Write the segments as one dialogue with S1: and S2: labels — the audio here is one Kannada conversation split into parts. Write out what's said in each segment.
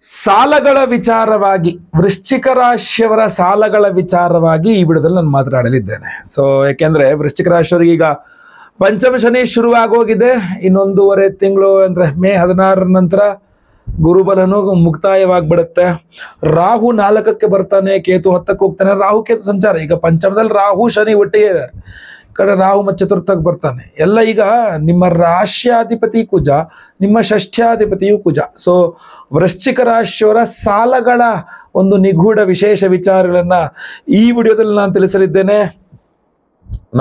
S1: ಸಾಲಗಳ ವಿಚಾರವಾಗಿ ವೃಶ್ಚಿಕ ರಾಶಿಯವರ ಸಾಲಗಳ ವಿಚಾರವಾಗಿ ಈ ವಿಡಿಯೋದಲ್ಲಿ ನಾನು ಮಾತನಾಡಲಿದ್ದೇನೆ. ಸೊ ಯಾಕೆಂದ್ರೆ ವೃಶ್ಚಿಕ ರಾಶಿಯವರಿಗೆ ಈಗ ಪಂಚಮ ಶನಿ ಶುರುವಾಗೋಗಿದೆ. ಇನ್ನೊಂದೂವರೆ ತಿಂಗಳು ಅಂದ್ರೆ ಮೇ 16 ನಂತರ ಗುರುಬಲನು ಮುಕ್ತಾಯವಾಗ್ಬಿಡುತ್ತೆ. ರಾಹು 4ಕ್ಕೆ ಬರ್ತಾನೆ, ಕೇತು 10ಕ್ಕೆ ಹೋಗ್ತಾನೆ. ರಾಹು ಕೇತು ಸಂಚಾರ ಈಗ ಪಂಚಮದಲ್ಲಿ ರಾಹು ಶನಿ ಒಟ್ಟಿಗೆ ಇದ್ದಾರೆ. ಕಡೆ ರಾಹು ಮತ್ತು ಚತುರ್ಥಕ್ಕೆ ಬರ್ತಾನೆ. ಎಲ್ಲ ಈಗ ನಿಮ್ಮ ರಾಶ್ಯಾಧಿಪತಿ ಕುಜ, ನಿಮ್ಮ ಷಷ್ಠ್ಯಾಧಿಪತಿಯು ಕುಜ. ಸೊ ವೃಶ್ಚಿಕ ರಾಶಿಯವರ ಸಾಲಗಳ ಒಂದು ನಿಗೂಢ ವಿಶೇಷ ವಿಚಾರಗಳನ್ನ ಈ ವಿಡಿಯೋದಲ್ಲಿ ನಾನು ತಿಳಿಸಲಿದ್ದೇನೆ.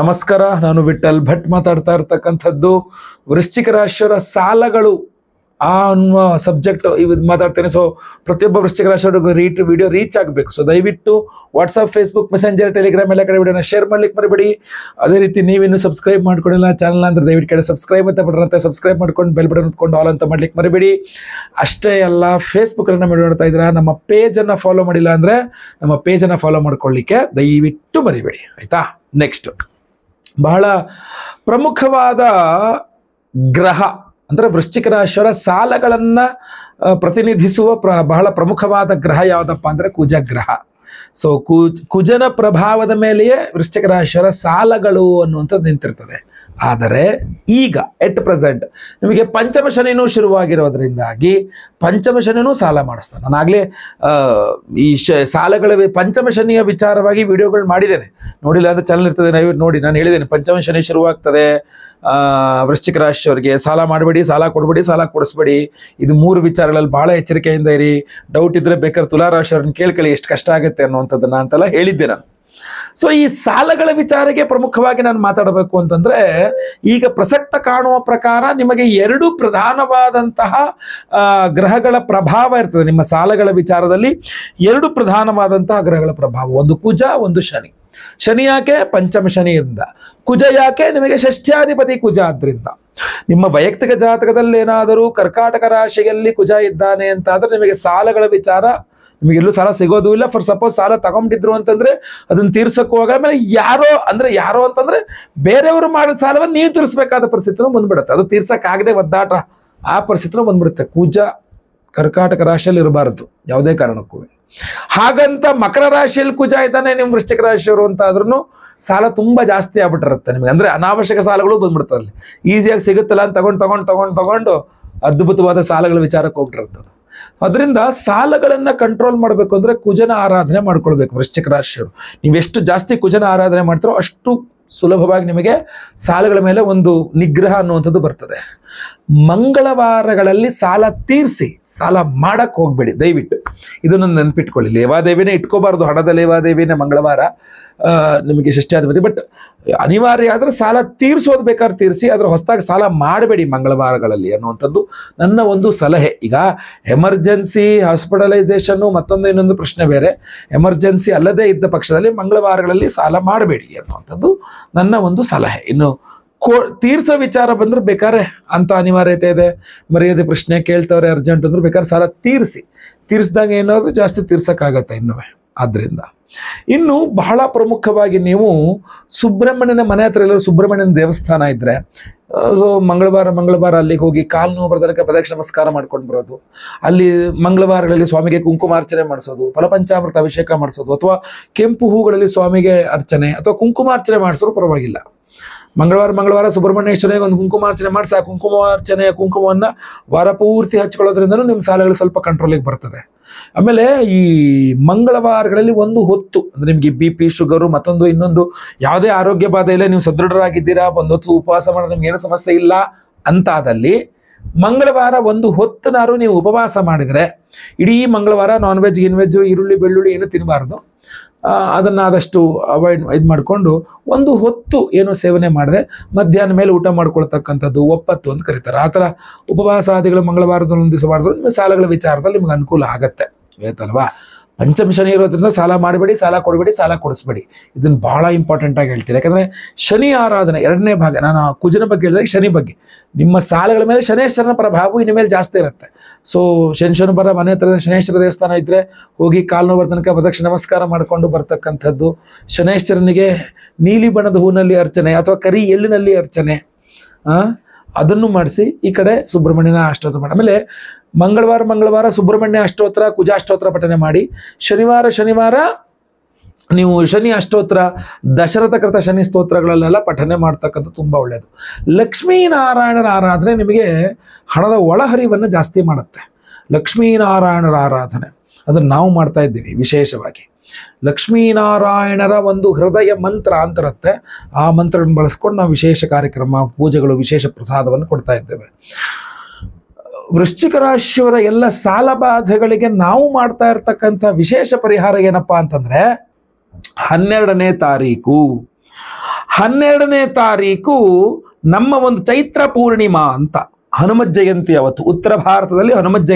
S1: ನಮಸ್ಕಾರ, ನಾನು ವಿಠಲ್ ಭಟ್ ಮಾತಾಡ್ತಾ ಇರ್ತಕ್ಕಂಥದ್ದು. ವೃಶ್ಚಿಕ ರಾಶಿಯವರ ಸಾಲಗಳು ಅನ್ನುವ ಸಬ್ಜೆಕ್ಟ್ ಮಾತಾಡ್ತೇನೆ. ಸೊ ಪ್ರತಿಯೊಬ್ಬ ವೃಶ್ಚಿಕ ರಾಶಿಯವರಿಗೂ ವಿಡಿಯೋ ರೀಚ್ ಆಗಬೇಕು. ಸೊ ದಯವಿಟ್ಟು ವಾಟ್ಸಪ್, ಫೇಸ್ಬುಕ್, ಮೆಸೆಂಜರ್, ಟೆಲಿಗ್ರಾಮ್ ಎಲ್ಲ ಕಡೆ ವಿಡಿಯೋನ ಶೇರ್ ಮಾಡ್ಲಿಕ್ಕೆ ಮರಿಬೇಡಿ. ಅದೇ ರೀತಿ ನೀವಿನ್ನು ಸಬ್ಸ್ಕ್ರೈಬ್ ಮಾಡ್ಕೊಂಡಿಲ್ಲ ಚಾನಲ್ ಅಂದ್ರೆ ದಯವಿಟ್ಟು ಕಡೆ ಸಬ್ಸ್ಕ್ರೈಬ್ ಅಂತ ಬಟನ್ ಸಬ್ಸ್ಕ್ರೈಬ್ ಮಾಡ್ಕೊಂಡು ಬೆಲ್ ಬಟನ್ ಹೊತ್ಕೊಂಡು ಆಲ್ ಅಂತ ಮಾಡ್ಲಿಕ್ಕೆ ಮರಿಬೇಡಿ. ಅಷ್ಟೇ ಅಲ್ಲ, ಫೇಸ್ಬುಕ್ಕಲ್ಲಿ ವಿಡಿಯೋ ನೋಡ್ತಾ ಇದ್ದೀರಾ, ನಮ್ಮ ಪೇಜನ್ನು ಫಾಲೋ ಮಾಡಿಲ್ಲ ಅಂದರೆ ನಮ್ಮ ಪೇಜನ್ನು ಫಾಲೋ ಮಾಡ್ಕೊಳ್ಳಿಕ್ಕೆ ದಯವಿಟ್ಟು ಮರಿಬೇಡಿ, ಆಯಿತಾ. ನೆಕ್ಸ್ಟ್, ಬಹಳ ಪ್ರಮುಖವಾದ ಗ್ರಹ ಅಂದರೆ ವೃಶ್ಚಿಕ ರಾಶಿಯವರ ಸಾಲಗಳನ್ನು ಪ್ರತಿನಿಧಿಸುವ ಬಹಳ ಪ್ರಮುಖವಾದ ಗ್ರಹ ಯಾವುದಪ್ಪ ಅಂದರೆ ಕುಜ ಗ್ರಹ. ಸೊ ಕುಜನ ಪ್ರಭಾವದ ಮೇಲೆಯೇ ವೃಶ್ಚಿಕ ರಾಶಿಯವರ ಸಾಲಗಳು ಅನ್ನುವಂಥದ್ದು ನಿಂತಿರ್ತದೆ. ಆದರೆ ಈಗ ಎಟ್ ಪ್ರೆಸೆಂಟ್ ನಿಮಗೆ ಪಂಚಮ ಶನಿನೂ ಶುರುವಾಗಿರೋದ್ರಿಂದಾಗಿ ಪಂಚಮ ಶನಿನೂ ಸಾಲ ಮಾಡಿಸ್ತಾನೆ. ನಾನಾಗಲೇ ಈ ಸಾಲಗಳ ಪಂಚಮ ಶನಿಯ ವಿಚಾರವಾಗಿ ವಿಡಿಯೋಗಳು ಮಾಡಿದ್ದೇನೆ. ನೋಡಿಲ್ಲ ಅಂದರೆ ಚಾನಲ್ ಇರ್ತದೆ, ನೋಡಿ. ನಾನು ಹೇಳಿದ್ದೇನೆ ಪಂಚಮ ಶನಿ ಶುರುವಾಗ್ತದೆ, ವೃಶ್ಚಿಕ ರಾಶಿಯವರಿಗೆ ಸಾಲ ಮಾಡಬೇಡಿ, ಸಾಲ ಕೊಡಬೇಡಿ, ಸಾಲ ಕೊಡಿಸ್ಬೇಡಿ. ಇದು 3 ವಿಚಾರಗಳಲ್ಲಿ ಭಾಳ ಎಚ್ಚರಿಕೆಯಿಂದ ಇರಿ. ಡೌಟ್ ಇದ್ದರೆ ಬೇಕಾದ್ರೆ ತುಲಾ ರಾಶಿಯವ್ರನ್ನ ಕೇಳ್ಕೊಳ್ಳಿ ಎಷ್ಟು ಕಷ್ಟ ಆಗುತ್ತೆ ಅನ್ನುವಂಥದ್ದನ್ನು ಅಂತೆಲ್ಲ ಹೇಳಿದ್ದೆ ನಾನು. ಸೊ ಈ ಸಾಲಗಳ ವಿಚಾರಕ್ಕೆ ಪ್ರಮುಖವಾಗಿ ನಾನು ಮಾತಾಡಬೇಕು ಅಂತಂದ್ರೆ, ಈಗ ಪ್ರಸಕ್ತ ಕಾಣುವ ಪ್ರಕಾರ ನಿಮಗೆ 2 ಪ್ರಧಾನವಾದಂತಹ ಗ್ರಹಗಳ ಪ್ರಭಾವ ಇರ್ತದೆ. ನಿಮ್ಮ ಸಾಲಗಳ ವಿಚಾರದಲ್ಲಿ 2 ಪ್ರಧಾನವಾದಂತಹ ಗ್ರಹಗಳ ಪ್ರಭಾವ, ಒಂದು ಕುಜ, ಒಂದು ಶನಿ. ಶನಿ ಯಾಕೆ? ಪಂಚಮ ಶನಿಯಿಂದ. ಕುಜ ಯಾಕೆ? ನಿಮಗೆ ಷಷ್ಠ್ಯಾಧಿಪತಿ ಕುಜ ಆದ್ರಿಂದ. ನಿಮ್ಮ ವೈಯಕ್ತಿಕ ಜಾತಕದಲ್ಲಿ ಏನಾದರೂ ಕರ್ಕಾಟಕ ರಾಶಿಯಲ್ಲಿ ಕುಜ ಇದ್ದಾನೆ ಅಂತಾದ್ರೆ ನಿಮಗೆ ಸಾಲಗಳ ವಿಚಾರ, ನಿಮಗೆಲ್ಲೂ ಸಾಲ ಸಿಗೋದು ಇಲ್ಲ. ಫಾರ್ ಸಪೋಸ್ ಸಾಲ ತಗೊಂಡಿದ್ರು ಅಂತಂದ್ರೆ ಅದನ್ನ ತೀರ್ಸಕ್ಕೆ ಹೋಗ ಆಮೇಲೆ ಯಾರೋ ಅಂತಂದ್ರೆ ಬೇರೆಯವರು ಮಾಡಿದ ಸಾಲವನ್ನು ನೀವು ತೀರಿಸಬೇಕಾದ ಪರಿಸ್ಥಿತಿನೂ ಬಂದ್ಬಿಡುತ್ತೆ. ಅದು ತೀರ್ಸಕ್ಕಾಗದೆ ಒದ್ದಾಟ, ಆ ಪರಿಸ್ಥಿತಿನೂ ಬಂದ್ಬಿಡುತ್ತೆ. ಕುಜ ಕರ್ಕಾಟಕ ರಾಶಿಯಲ್ಲಿ ಇರಬಾರದು ಯಾವುದೇ ಕಾರಣಕ್ಕೂ. ಹಾಗಂತ ಮಕರ ರಾಶಿಯಲ್ಲಿ ಕುಜ ಇದ್ದಾನೆ ನಿಮ್ಮ ವೃಶ್ಚಿಕ ರಾಶಿಯವರು ಅಂತ ಆದ್ರೂ ಸಾಲ ತುಂಬಾ ಜಾಸ್ತಿ ಆಗ್ಬಿಟ್ಟಿರುತ್ತೆ ನಿಮಗೆ. ಅಂದ್ರೆ ಅನಾವಶ್ಯಕ ಸಾಲಗಳು ಬಂದ್ಬಿಡ್ತದೆ. ಅಲ್ಲಿ ಈಸಿಯಾಗಿ ಸಿಗುತ್ತಲ್ಲ ಅಂತ ತಗೊಂಡು ಅದ್ಭುತವಾದ ಸಾಲಗಳ ವಿಚಾರಕ್ಕೆ ಹೋಗ್ಬಿಟ್ಟಿರ್ತದೆ. ಅದರಿಂದ ಸಾಲಗಳನ್ನ ಕಂಟ್ರೋಲ್ ಮಾಡಬೇಕು ಅಂದ್ರೆ ಕುಜನ ಆರಾಧನೆ ಮಾಡ್ಕೊಳ್ಬೇಕು ವೃಶ್ಚಿಕ ರಾಶಿಯವರು. ನೀವೆಷ್ಟು ಜಾಸ್ತಿ ಕುಜನ ಆರಾಧನೆ ಮಾಡ್ತಾರೋ ಅಷ್ಟು ಸುಲಭವಾಗಿ ನಿಮಗೆ ಸಾಲಗಳ ಮೇಲೆ ಒಂದು ನಿಗ್ರಹ ಅನ್ನುವಂಥದ್ದು ಬರ್ತದೆ. ಮಂಗಳವಾರಗಳಲ್ಲಿ ಸಾಲ ತೀರಿಸಿ ಸಾಲ ಮಾಡಕ್ಕೆ ಹೋಗ್ಬೇಡಿ ದಯವಿಟ್ಟು. ಇದನ್ನು ನೆನಪಿಟ್ಕೊಳ್ಳಿ. ಲೇವಾದೇವಿನೇ ಇಟ್ಕೋಬಾರ್ದು, ಹಣದ ಲೇವಾದೇವಿನೇ ಮಂಗಳವಾರ ನಿಮಗೆ ಷಷ್ಠ್ಯಾಧಿಪತಿ. ಬಟ್ ಅನಿವಾರ್ಯ ಆದರೆ ಸಾಲ ತೀರಿಸೋದು ಬೇಕಾದ್ರೆ ತೀರಿಸಿ, ಅದರ ಹೊಸದಾಗಿ ಸಾಲ ಮಾಡಬೇಡಿ ಮಂಗಳವಾರಗಳಲ್ಲಿ ಅನ್ನುವಂಥದ್ದು ನನ್ನ ಒಂದು ಸಲಹೆ. ಈಗ ಎಮರ್ಜೆನ್ಸಿ ಹಾಸ್ಪಿಟಲೈಸೇಷನ್ನು ಮತ್ತೊಂದು ಇನ್ನೊಂದು ಪ್ರಶ್ನೆ ಬೇರೆ. ಎಮರ್ಜೆನ್ಸಿ ಅಲ್ಲದೇ ಇದ್ದ ಪಕ್ಷದಲ್ಲಿ ಮಂಗಳವಾರಗಳಲ್ಲಿ ಸಾಲ ಮಾಡಬೇಡಿ ಅನ್ನುವಂಥದ್ದು ನನ್ನ ಒಂದು ಸಲಹೆ. ಇನ್ನು ತೀರ್ಸೋ ವಿಚಾರ ಬಂದ್ರೆ ಬೇಕಾದ್ರೆ ಅಂತ ಅನಿವಾರ್ಯತೆ ಇದೆ, ಮರ್ಯಾದೆ ಪ್ರಶ್ನೆ ಕೇಳ್ತವ್ರೆ ಅರ್ಜೆಂಟ್ ಅಂದ್ರೆ ಬೇಕಾದ್ರೆ ಸಾಲ ತೀರಿಸಿದಾಗ ಏನಾದ್ರು ಜಾಸ್ತಿ ತೀರ್ಸಕ್ಕಾಗತ್ತೆ ಇನ್ನುವೇ. ಆದ್ರಿಂದ ಇನ್ನು ಬಹಳ ಪ್ರಮುಖವಾಗಿ ನೀವು ಸುಬ್ರಹ್ಮಣ್ಯನ ಮನೆ ಹತ್ರ ಎಲ್ಲರೂ ಸುಬ್ರಹ್ಮಣ್ಯನ ದೇವಸ್ಥಾನ ಇದ್ರೆ, ಸೊ ಮಂಗಳವಾರ ಅಲ್ಲಿಗೆ ಹೋಗಿ ಕಾಲು ನೋವು ಬರೋದಕ್ಕೆ ಪ್ರದಕ್ಷಿಣೆ ನಮಸ್ಕಾರ ಮಾಡ್ಕೊಂಡು ಬರೋದು. ಅಲ್ಲಿ ಮಂಗಳವಾರಗಳಲ್ಲಿ ಸ್ವಾಮಿಗೆ ಕುಂಕುಮಾರ್ಚನೆ ಮಾಡಿಸೋದು, ಫಲಪಂಚಾಮೃತ ಅಭಿಷೇಕ ಮಾಡಿಸೋದು, ಅಥವಾ ಕೆಂಪು ಹೂಗಳಲ್ಲಿ ಸ್ವಾಮಿಗೆ ಅರ್ಚನೆ ಅಥವಾ ಕುಂಕುಮಾರ್ಚನೆ ಮಾಡಿಸೋರು ಪರವಾಗಿಲ್ಲ. ಮಂಗಳವಾರ ಸುಬ್ರಹ್ಮಣ್ಯೇಶ್ವರಿಗೆ ಒಂದು ಕುಂಕುಮಾರ್ಚನೆ ಮಾಡಿಸಿ ಆ ಕುಂಕುಮವನ್ನು ವಾರ ಪೂರ್ತಿ ಹಚ್ಕೊಳ್ಳೋದ್ರಿಂದನೂ ನಿಮ್ಮ ಸಾಲಗಳು ಸ್ವಲ್ಪ ಕಂಟ್ರೋಲಿಗೆ ಬರ್ತದೆ. ಆಮೇಲೆ ಈ ಮಂಗಳವಾರಗಳಲ್ಲಿ ಒಂದು ಹೊತ್ತು ಅಂದ್ರೆ ನಿಮಗೆ BP, ಶುಗರು, ಮತ್ತೊಂದು ಇನ್ನೊಂದು ಯಾವುದೇ ಆರೋಗ್ಯ ಬಾಧೆ ಇಲ್ಲ, ನೀವು ಸದೃಢರಾಗಿದ್ದೀರಾ, ಒಂದು ಹೊತ್ತು ಉಪವಾಸ ಮಾಡೋದು ನಿಮ್ಗೆ ಏನು ಸಮಸ್ಯೆ ಇಲ್ಲ ಅಂತಾದಲ್ಲಿ ಮಂಗಳವಾರ ಒಂದು ಹೊತ್ತನಾರು ನೀವು ಉಪವಾಸ ಮಾಡಿದರೆ, ಇಡೀ ಮಂಗಳವಾರ ನಾನ್ ವೆಜ್, ಈರುಳ್ಳಿ, ಬೆಳ್ಳುಳ್ಳಿ ಏನು ತಿನ್ನಬಾರ್ದು. ಅದನ್ನು ಆದಷ್ಟು ಇದು ಮಾಡಿಕೊಂಡು ಒಂದು ಹೊತ್ತು ಏನು ಸೇವನೆ ಮಾಡಿದೆ ಮಧ್ಯಾಹ್ನ ಮೇಲೆ ಊಟ ಮಾಡ್ಕೊಳ್ತಕ್ಕಂಥದ್ದು ಒಪ್ಪತ್ತು ಅಂತ ಕರೀತಾರೆ. ಆ ಥರ ಉಪವಾಸಾದಿಗಳು ಮಂಗಳವಾರದಲ್ಲಿ ಒಂದು ದಿವಸ ಮಾಡಿದ್ರು ನಿಮ್ಮ ಸಾಲಗಳ ವಿಚಾರದಲ್ಲಿ ನಿಮ್ಗೆ ಅನುಕೂಲ ಆಗತ್ತೆ, ಆಯ್ತಲ್ವಾ. ಪಂಚಮ ಶನಿ ಇರೋದ್ರಿಂದ ಸಾಲ ಮಾಡಬೇಡಿ, ಸಾಲ ಕೊಡಬೇಡಿ, ಸಾಲ ಕೊಡಿಸ್ಬೇಡಿ. ಇದನ್ನು ಭಾಳ ಇಂಪಾರ್ಟೆಂಟ್ ಆಗಿ ಹೇಳ್ತೀನಿ. ಯಾಕಂದರೆ ಶನಿ ಆರಾಧನೆ 2ನೇ ಭಾಗ. ನಾನು ಕುಜನ ಬಗ್ಗೆ ಹೇಳಿದಾಗ ಶನಿ ಬಗ್ಗೆ, ನಿಮ್ಮ ಸಾಲಗಳ ಮೇಲೆ ಶನೇಶ್ವರನ ಪ್ರಭಾವ ಇನ್ನು ಮೇಲೆ ಜಾಸ್ತಿ ಇರುತ್ತೆ. ಸೊ ಶನಿ ಬರ ಮನೆ ಹತ್ರ ಶನೇಶ್ವರ ದೇವಸ್ಥಾನ ಇದ್ದರೆ ಹೋಗಿ ಕಾಲು ನೋವು ತನಕ ಪ್ರದಕ್ಷಿಣೆ ನಮಸ್ಕಾರ ಮಾಡಿಕೊಂಡು ಬರ್ತಕ್ಕಂಥದ್ದು. ಶನೇಶ್ವರನಿಗೆ ನೀಲಿ ಬಣ್ಣದ ಹೂವಿನಲ್ಲಿ ಅರ್ಚನೆ ಅಥವಾ ಕರಿ ಎಳ್ಳಿನಲ್ಲಿ ಅರ್ಚನೆ, ಅದನ್ನು ಮಾಡಿಸಿ. ಈ ಕಡೆ ಸುಬ್ರಹ್ಮಣ್ಯನ ಅಷ್ಟೋತ್ತರ ಮಾಡಿ. ಆಮೇಲೆ ಮಂಗಳವಾರ ಸುಬ್ರಹ್ಮಣ್ಯ ಅಷ್ಟೋತ್ತರ, ಕುಜಾಷ್ಟೋತ್ತರ ಪಠನೆ ಮಾಡಿ. ಶನಿವಾರ ನೀವು ಶನಿ ಅಷ್ಟೋತ್ತರ, ದಶರಥ ಕೃತ ಶನಿ ಸ್ತೋತ್ರಗಳಲ್ಲೆಲ್ಲ ಪಠನೆ ಮಾಡ್ತಕ್ಕಂಥ ತುಂಬ ಒಳ್ಳೆಯದು. ಲಕ್ಷ್ಮೀನಾರಾಯಣರ ಆರಾಧನೆ ನಿಮಗೆ ಹಣದ ಒಳಹರಿವನ್ನು ಜಾಸ್ತಿ ಮಾಡುತ್ತೆ. ಲಕ್ಷ್ಮೀನಾರಾಯಣರ ಆರಾಧನೆ ಅದನ್ನು ನಾವು ಮಾಡ್ತಾ ಇದ್ದೀವಿ ವಿಶೇಷವಾಗಿ. ಲಕ್ಷ್ಮೀನಾರಾಯಣರ ಒಂದು ಹೃದಯ ಮಂತ್ರ ಅಂತಿರುತ್ತೆ. ಆ ಮಂತ್ರಗಳನ್ನು ಬಳಸ್ಕೊಂಡು ನಾವು ವಿಶೇಷ ಕಾರ್ಯಕ್ರಮ, ಪೂಜೆಗಳು, ವಿಶೇಷ ಪ್ರಸಾದವನ್ನು ಕೊಡ್ತಾ ಇದ್ದೇವೆ. ವೃಶ್ಚಿಕ ರಾಶಿಯವರ ಎಲ್ಲ ಸಾಲ ಬಾಧೆಗಳಿಗೆ ನಾವು ಮಾಡ್ತಾ ಇರ್ತಕ್ಕಂಥ ವಿಶೇಷ ಪರಿಹಾರ ಏನಪ್ಪಾ ಅಂತಂದ್ರೆ 12ನೇ ತಾರೀಕು ನಮ್ಮ ಒಂದು ಚೈತ್ರ ಪೂರ್ಣಿಮಾ ಅಂತ, ಹನುಮತ್ ಜಯಂತಿ ಅವತ್ತು. ಉತ್ತರ ಭಾರತದಲ್ಲಿ ಹನುಮತ್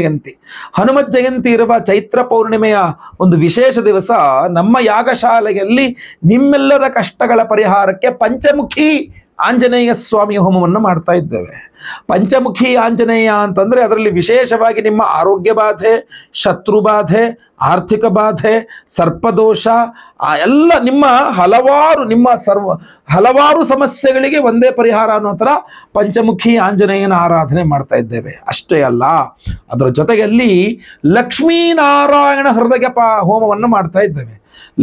S1: ಜಯಂತಿ ಇರುವ ಚೈತ್ರ ಪೌರ್ಣಿಮೆಯ ಒಂದು ವಿಶೇಷ ದಿವಸ ನಮ್ಮ ಯಾಗಶಾಲೆಯಲ್ಲಿ ನಿಮ್ಮೆಲ್ಲರ ಕಷ್ಟಗಳ ಪರಿಹಾರಕ್ಕೆ ಪಂಚಮುಖಿ ಆಂಜನೇಯ ಸ್ವಾಮಿಯ ಹೋಮವನ್ನು ಮಾಡ್ತಾ ಇದ್ದೇವೆ. ಪಂಚಮುಖಿ ಆಂಜನೇಯ ಅಂತಂದ್ರೆ ಅದರಲ್ಲಿ ವಿಶೇಷವಾಗಿ ನಿಮ್ಮ ಆರೋಗ್ಯ ಬಾಧೆ, ಶತ್ರು ಬಾಧೆ, ಆರ್ಥಿಕ ಬಾಧೆ, ಸರ್ಪದೋಷ, ಎಲ್ಲ ನಿಮ್ಮ ಹಲವಾರು ಸಮಸ್ಯೆಗಳಿಗೆ ಒಂದೇ ಪರಿಹಾರ ಅನ್ನೋ ಥರ ಪಂಚಮುಖಿ ಆಂಜನೇಯನ ಆರಾಧನೆ ಮಾಡ್ತಾ ಇದ್ದೇವೆ. ಅಷ್ಟೇ ಅಲ್ಲ, ಅದರ ಜೊತೆಯಲ್ಲಿ ಲಕ್ಷ್ಮೀನಾರಾಯಣ ಹೃದಯ ಹೋಮವನ್ನು ಮಾಡ್ತಾ ಇದ್ದೇವೆ.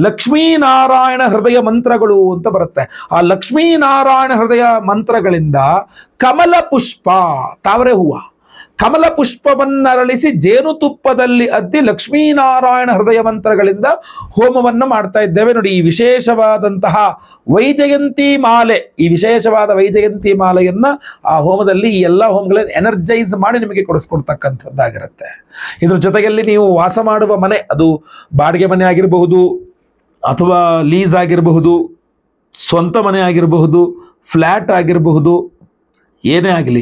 S1: ಲಕ್ಷ್ಮೀನಾರಾಯಣ ಹೃದಯ ಮಂತ್ರಗಳು ಅಂತ ಬರುತ್ತೆ. ಆ ಲಕ್ಷ್ಮೀನಾರಾಯಣ ಹೃದಯ ಮಂತ್ರಗಳಿಂದ ಕಮಲ ಪುಷ್ಪ, ತಾವರೆ ಹೂವು, ಕಮಲ ಪುಷ್ಪವನ್ನರಳಿಸಿ ಜೇನುತುಪ್ಪದಲ್ಲಿ ಅದ್ದಿ ಲಕ್ಷ್ಮೀನಾರಾಯಣ ಹೃದಯ ಮಂತ್ರಗಳಿಂದ ಹೋಮವನ್ನು ಮಾಡ್ತಾ ಇದ್ದೇವೆ. ನೋಡಿ, ಈ ವಿಶೇಷವಾದಂತಹ ವೈಜಯಂತಿ ಮಾಲೆ, ಈ ವಿಶೇಷವಾದ ವೈಜಯಂತಿ ಮಾಲೆಯನ್ನ ಆ ಹೋಮದಲ್ಲಿ ಈ ಎಲ್ಲ ಹೋಮಗಳನ್ನು ಎನರ್ಜೈಸ್ ಮಾಡಿ ನಿಮಗೆ ಕೊಡಿಸ್ಕೊಡ್ತಕ್ಕಂಥದ್ದಾಗಿರುತ್ತೆ. ಇದ್ರ ಜೊತೆಯಲ್ಲಿ ನೀವು ವಾಸ ಮಾಡುವ ಮನೆ, ಅದು ಬಾಡಿಗೆ ಮನೆ ಆಗಿರಬಹುದು, ಅಥವಾ ಲೀಸ್ ಆಗಿರಬಹುದು, ಸ್ವಂತ ಮನೆ ಆಗಿರಬಹುದು, ಫ್ಲ್ಯಾಟ್ ಆಗಿರಬಹುದು, ಏನೇ ಆಗಲಿ,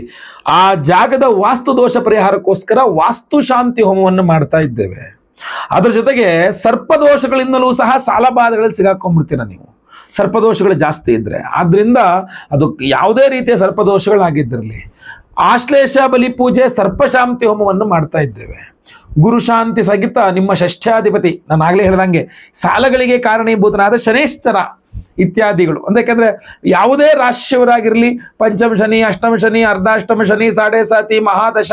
S1: ಆ ಜಾಗದ ವಾಸ್ತು ದೋಷ ಪರಿಹಾರಕ್ಕೋಸ್ಕರ ವಾಸ್ತು ಶಾಂತಿ ಹೋಮವನ್ನು ಮಾಡ್ತಾ ಇದ್ದೇವೆ. ಅದರ ಜೊತೆಗೆ ಸರ್ಪದೋಷಗಳಿಂದಲೂ ಸಹ ಸಾಲಬಾಧೆಗಳಲ್ಲಿ ಸಿಗಾಕೊಂಡ್ಬಿಡ್ತೀರ ನೀವು, ಸರ್ಪದೋಷಗಳು ಜಾಸ್ತಿ ಇದ್ರೆ. ಆದ್ರಿಂದ ಅದು ಯಾವುದೇ ರೀತಿಯ ಸರ್ಪದೋಷಗಳಾಗಿದ್ದಿರಲಿ, ಆಶ್ಲೇಷ ಬಲಿ ಪೂಜೆ, ಸರ್ಪಶಾಂತಿ ಹೋಮವನ್ನು ಮಾಡ್ತಾ ಇದ್ದೇವೆ. ಗುರುಶಾಂತಿ ಸಹಿತ ನಿಮ್ಮ ಷಷ್ಠ್ಯಾಧಿಪತಿ, ನಾನು ಆಗಲೇ ಹೇಳ್ದಂಗೆ ಸಾಲಗಳಿಗೆ ಕಾರಣೀಭೂತನಾದ ಶನೇಶ್ಚರ ಇತ್ಯಾದಿಗಳು. ಯಾಕೆಂದ್ರೆ ಯಾವುದೇ ರಾಶಿಯವರಾಗಿರಲಿ, ಪಂಚಮ ಶನಿ, ಅಷ್ಟಮ ಶನಿ, ಅರ್ಧಾಷ್ಟಮ ಶನಿ, ಸಾಡೆ ಸಾತಿ, ಮಹಾದಶ,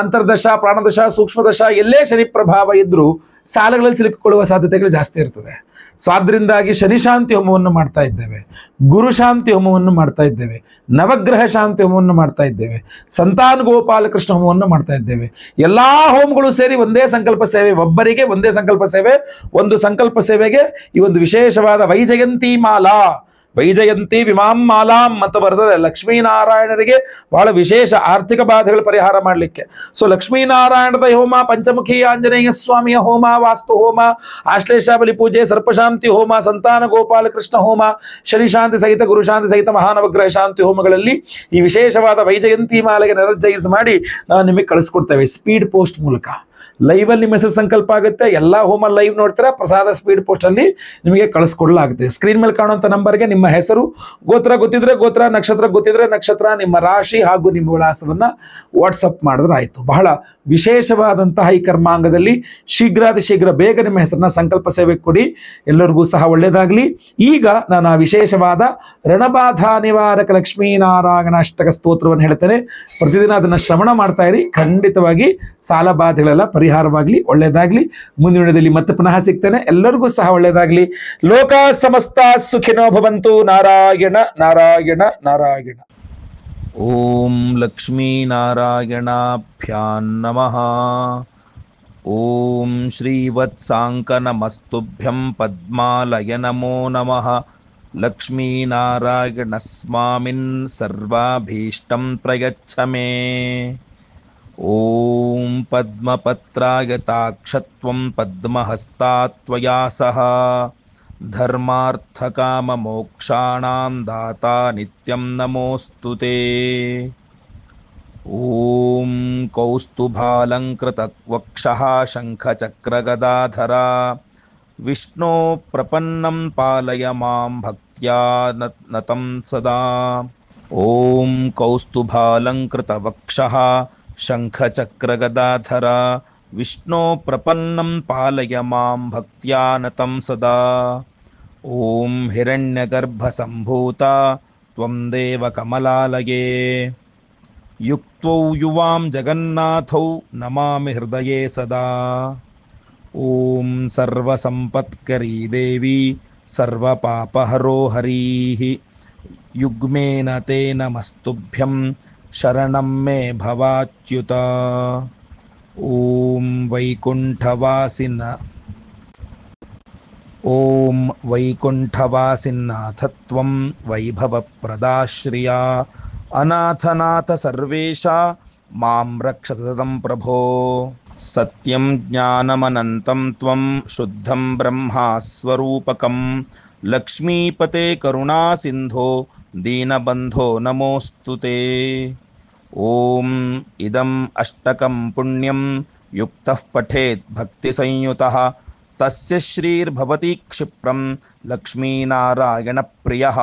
S1: ಅಂತರ್ದಶ, ಪ್ರಾಣದಶ, ಸೂಕ್ಷ್ಮದಶ, ಎಲ್ಲೇ ಶನಿ ಪ್ರಭಾವ ಇದ್ರೂ ಸಾಲಗಳಲ್ಲಿ ಸಿಲುಕಿಕೊಳ್ಳುವ ಸಾಧ್ಯತೆಗಳು ಜಾಸ್ತಿ ಇರ್ತದೆ. ಸೊ ಆದ್ರಿಂದಾಗಿ ಶನಿಶಾಂತಿ ಹೋಮವನ್ನು ಮಾಡ್ತಾ ಇದ್ದೇವೆ, ಗುರುಶಾಂತಿ ಹೋಮವನ್ನು ಮಾಡ್ತಾ ಇದ್ದೇವೆ, ನವಗ್ರಹ ಶಾಂತಿ ಹೋಮವನ್ನು ಮಾಡ್ತಾ ಇದ್ದೇವೆ, ಸಂತಾನ ಗೋಪಾಲಕೃಷ್ಣ ಹೋಮವನ್ನು ಮಾಡ್ತಾ ಇದ್ದೇವೆ. ಎಲ್ಲಾ ಹೋಮಗಳು ಸೇರಿ ಒಂದೇ ಸಂಕಲ್ಪ ಸೇವೆ, ಒಬ್ಬರಿಗೆ ಒಂದೇ ಸಂಕಲ್ಪ ಸೇವೆ. ಒಂದು ಸಂಕಲ್ಪ ಸೇವೆಗೆ ಈ ಒಂದು ವಿಶೇಷವಾದ ವೈಜಯಂತಿ ಮಾಲಾ, ವೈಜಯಂತಿ ವಿಮಾಂ ಮಾಲಾಂ ಅಂತ ಬರ್ತದೆ. ಲಕ್ಷ್ಮೀನಾರಾಯಣರಿಗೆ ಬಹಳ ವಿಶೇಷ ಆರ್ಥಿಕ ಬಾಧೆಗಳ ಪರಿಹಾರ ಮಾಡಲಿಕ್ಕೆ. ಸೊ ಲಕ್ಷ್ಮೀನಾರಾಯಣದ ಹೋಮ, ಪಂಚಮುಖಿ ಆಂಜನೇಯ ಸ್ವಾಮಿಯ ಹೋಮ, ವಾಸ್ತು ಹೋಮ, ಆಶ್ಲೇಷ ಬಲಿ ಪೂಜೆ, ಸರ್ಪಶಾಂತಿ ಹೋಮ, ಸಂತಾನ ಗೋಪಾಲಕೃಷ್ಣ ಹೋಮ, ಶನಿಶಾಂತಿ ಸಹಿತ, ಗುರುಶಾಂತಿ ಸಹಿತ, ಮಹಾನವಗ್ರಹ ಶಾಂತಿ ಹೋಮಗಳಲ್ಲಿ ಈ ವಿಶೇಷವಾದ ವೈಜಯಂತಿ ಮಾಲೆಗೆ ಎನರ್ಜೈಸ್ ಮಾಡಿ ನಾವು ನಿಮಗೆ ಕಳಿಸ್ಕೊಡ್ತೇವೆ ಸ್ಪೀಡ್ ಪೋಸ್ಟ್ ಮೂಲಕ. ಲೈವಲ್ಲಿ ನಿಮ್ಮ ಹೆಸರು ಸಂಕಲ್ಪ ಆಗುತ್ತೆ, ಎಲ್ಲ ಹೋಮ ಲೈವ್ ನೋಡ್ತೀರಾ, ಪ್ರಸಾದ ಸ್ಪೀಡ್ ಪೋಸ್ಟ್ ಅಲ್ಲಿ ನಿಮಗೆ ಕಳಿಸ್ಕೊಡಲಾಗುತ್ತೆ. ಸ್ಕ್ರೀನ್ ಮೇಲೆ ಕಾಣುವಂಥ ನಂಬರ್ಗೆ ನಿಮ್ಮ ಹೆಸರು, ಗೋತ್ರ ಗೊತ್ತಿದ್ರೆ ಗೋತ್ರ, ನಕ್ಷತ್ರ ಗೊತ್ತಿದ್ರೆ ನಕ್ಷತ್ರ, ನಿಮ್ಮ ರಾಶಿ ಹಾಗೂ ನಿಮ್ಮ ವಿಳಾಸವನ್ನ ವಾಟ್ಸಪ್ ಮಾಡಿದ್ರೆ ಆಯಿತು. ಬಹಳ ವಿಶೇಷವಾದಂತಹ ಈ ಕರ್ಮಾಂಗದಲ್ಲಿ ಶೀಘ್ರಾತಿ ಶೀಘ್ರ ಬೇಗ ನಿಮ್ಮ ಹೆಸರನ್ನ ಸಂಕಲ್ಪ ಸೇವೆಗೆ ಕೊಡಿ. ಎಲ್ಲರಿಗೂ ಸಹ ಒಳ್ಳೆಯದಾಗಲಿ. ಈಗ ನಾನು ಆ ವಿಶೇಷವಾದ ರಣಬಾಧಾ ನಿವಾರಕ ಲಕ್ಷ್ಮೀನಾರಾಯಣ ಅಷ್ಟಕ ಸ್ತೋತ್ರವನ್ನು ಹೇಳ್ತೇನೆ. ಪ್ರತಿದಿನ ಅದನ್ನು ಶ್ರವಣ ಮಾಡ್ತಾ ಇರಿ. ಖಂಡಿತವಾಗಿ ಸಾಲ ಬಾಧೆಗಳೆಲ್ಲ ಪರಿಹಾರವಾಗಲಿ, ಒಳ್ಳೆಯದಾಗಲಿ. ಮುಂದಿನ ದಿನದಲ್ಲಿ ಮತ್ತೆ ಪುನಃ ಸಿಗ್ತೇನೆ. ಎಲ್ಲರಿಗೂ ಸಹ ಒಳ್ಳೆಯದಾಗಲಿ. ಲೋಕ ಸಮಸ್ತ ಸುಖಿನೋ ಭವಂತು. ನಾರಾಯಣ ನಾರಾಯಣ ನಾರಾಯಣ.
S2: ಓಂ ಲಕ್ಷ್ಮೀನಾರಾಯಣಾಭ್ಯಾಂ ನಮಃ. ಓಂ ಶ್ರೀವತ್ಸಾಂಕನಮಸ್ತುಭ್ಯಂ ಪದ್ಮಾಲಯ ನಮೋ ನಮಃ. ಲಕ್ಷ್ಮೀನಾರಾಯಣ ಸ್ವಾಮಿನ್ ಸರ್ವಾಭೀಷ್ಟಂ ಪ್ರಯಚ್ಛ ಮೇ. ಓಂ ಪದ್ಮಪತ್ರಾಯತಾಕ್ಷತ್ವಂ ಪದ್ಮಹಸ್ತಾತ್ವಯಾ ಸಹ ಧರ್ಮಾರ್ಥಕಾಮಮೋಕ್ಷಾಣಾಂ ದಾತಾ ನಿತ್ಯಂ ನಮೋಸ್ತುತೇ. ಓಂ ಕೌಸ್ತುಭಾಲಂಕೃತವಕ್ಷಃ ಶಂಖಚಕ್ರಗದಾಧರ ವಿಷ್ಣೋ ಪ್ರಪನ್ನಂ ಪಾಲಯ ಮಾಂ ಭಕ್ತ್ಯಾ ನತಂ ಸದಾ. ಓಂ ಕೌಸ್ತುಭಾಲಂಕೃತವಕ್ಷಃ ಶಂಖಚಕ್ರಗದಾಧರ ವಿಷ್ಣೋ ಪ್ರಪನ್ನಂ ಪಾಲಯ ಮಾಂ ಭಕ್ತ್ಯಾ ನತಂ ಸದಾ. ಓಂ ಹಿರಣ್ಯಗರ್ಭಸಂಭೂತ ತ್ವಂ ದೇವ ಕಮಲಾಲಯೇ. युक्तौ युवां जगन्नाथौ नमामि हृदये सदा। ॐ सर्वसम्पत्करी देवी सर्वपापहरो हरीः युग्मेन ते नमस्तुभ्यं शरणं मे भवाच्युत। ॐ वैकुण्ठवासिन ॐ वैकुण्ठवासिन्नाथ त्वं वैभवप्रदाश्रिया अनाथनाथ सर्वेशा मां रक्ष सततं प्रभो। सत्यं ज्ञानमनन्तं त्वं शुद्धं ब्रह्मास्वरूपकं लक्ष्मीपते करुणासिन्धो दीनबन्धो नमोऽस्तु ते। ॐ इदम् अष्टकं पुण्यं युक्तः पठेत् भक्तिसंयुतः तस्य श्रीर्भवति क्षिप्रं लक्ष्मीनारायणप्रियः।